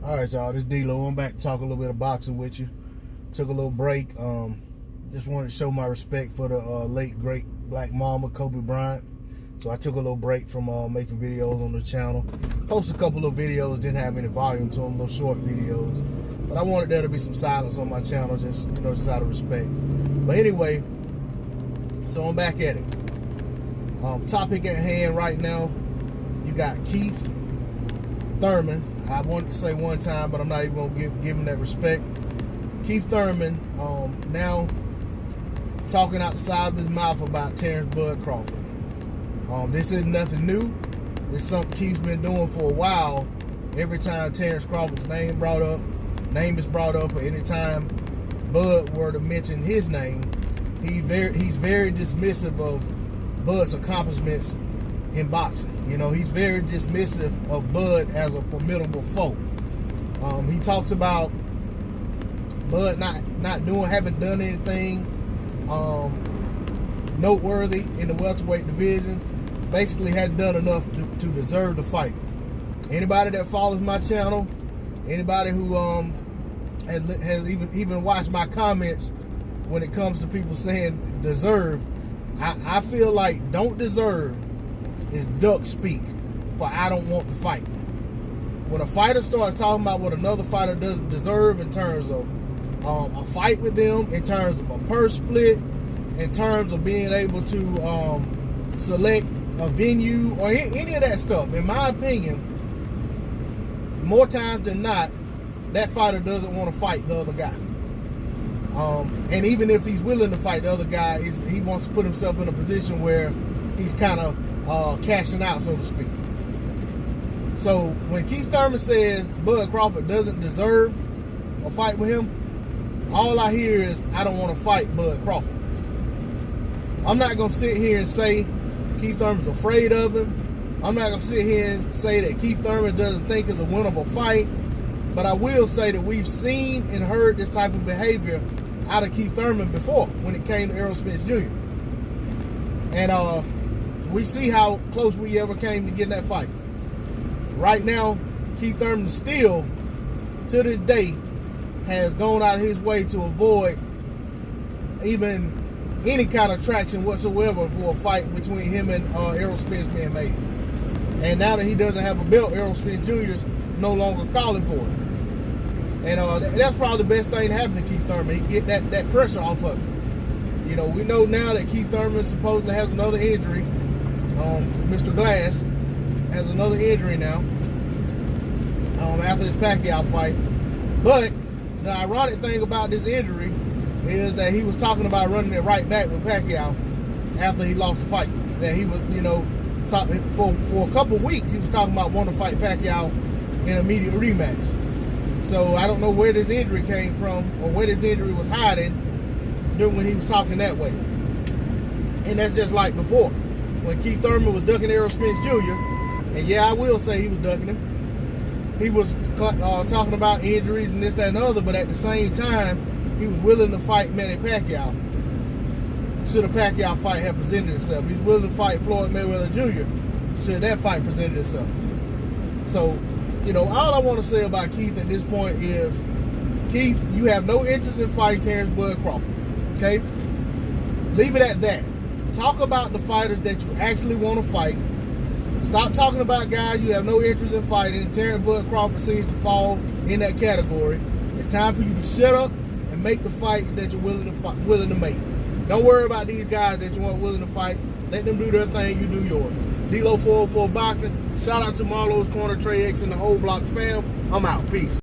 All right, y'all, this D-Lo. I'm back to talk a little bit of boxing with you. Took a little break. Just wanted to show my respect for the late, great Black Mamba, Kobe Bryant. So I took a little break from making videos on the channel. Posted a couple of videos, didn't have any volume to them, little short videos. But I wanted there to be some silence on my channel, just out of respect. But anyway, so I'm back at it. Topic at hand right now, you got Keith Thurman. I wanted to say one time, but I'm not even going to give him that respect. Keith Thurman now talking outside of his mouth about Terrence Bud Crawford. This is nothing new. It's something Keith's been doing for a while. Every time Terrence Crawford's name is brought up, or anytime Bud were to mention his name, he's very dismissive of Bud's accomplishments in boxing. He's very dismissive of Bud as a formidable foe. He talks about Bud haven't done anything noteworthy in the welterweight division. Basically hadn't done enough to deserve the fight. Anybody that follows my channel, anybody who has even watched my comments when it comes to people saying deserve, I feel like don't deserve is duck speak for I don't want to fight. When a fighter starts talking about what another fighter doesn't deserve in terms of a fight with them, in terms of a purse split, in terms of being able to select a venue or any of that stuff, in my opinion, more times than not, that fighter doesn't want to fight the other guy. And even if he's willing to fight the other guy, he wants to put himself in a position where he's kind of cashing out, so to speak. So when Keith Thurman says Bud Crawford doesn't deserve a fight with him, all I hear is I don't want to fight Bud Crawford. I'm not going to sit here and say Keith Thurman's afraid of him. I'm not going to sit here and say that Keith Thurman doesn't think it's a winnable fight. But I will say that we've seen and heard this type of behavior out of Keith Thurman before when it came to Errol Spence Jr. And we see how close we ever came to getting that fight. Right now, Keith Thurman still, to this day, has gone out of his way to avoid even any kind of traction whatsoever for a fight between him and Errol Spence being made. And now that he doesn't have a belt, Errol Spence Jr. is no longer calling for it. And that's probably the best thing to happen to Keith Thurman. He get that pressure off of him. We know now that Keith Thurman supposedly has another injury. Mr. Glass has another injury now after this Pacquiao fight. But the ironic thing about this injury is that he was talking about running it right back with Pacquiao after he lost the fight. That he was, for a couple of weeks, he was talking about wanting to fight Pacquiao in an immediate rematch. So I don't know where this injury came from or where this injury was hiding when he was talking that way. And that's just like before. When Keith Thurman was ducking Errol Spence Jr., and yeah, I will say he was ducking him, he was talking about injuries and this, that, and the other, but at the same time, he was willing to fight Manny Pacquiao should a Pacquiao fight have presented itself. He was willing to fight Floyd Mayweather Jr. should that fight presented itself. So, all I want to say about Keith at this point is, Keith, you have no interest in fighting Terrence Bud Crawford, okay? Leave it at that. Talk about the fighters that you actually want to fight. Stop talking about guys you have no interest in fighting. Terrence Bud Crawford seems to fall in that category. It's time for you to shut up and make the fights that you're willing to make. Don't worry about these guys that you aren't willing to fight. Let them do their thing, you do yours. D-Lo 404 Boxing. Shout out to Marlowe's Corner, Trey X, and the whole block fam. I'm out. Peace.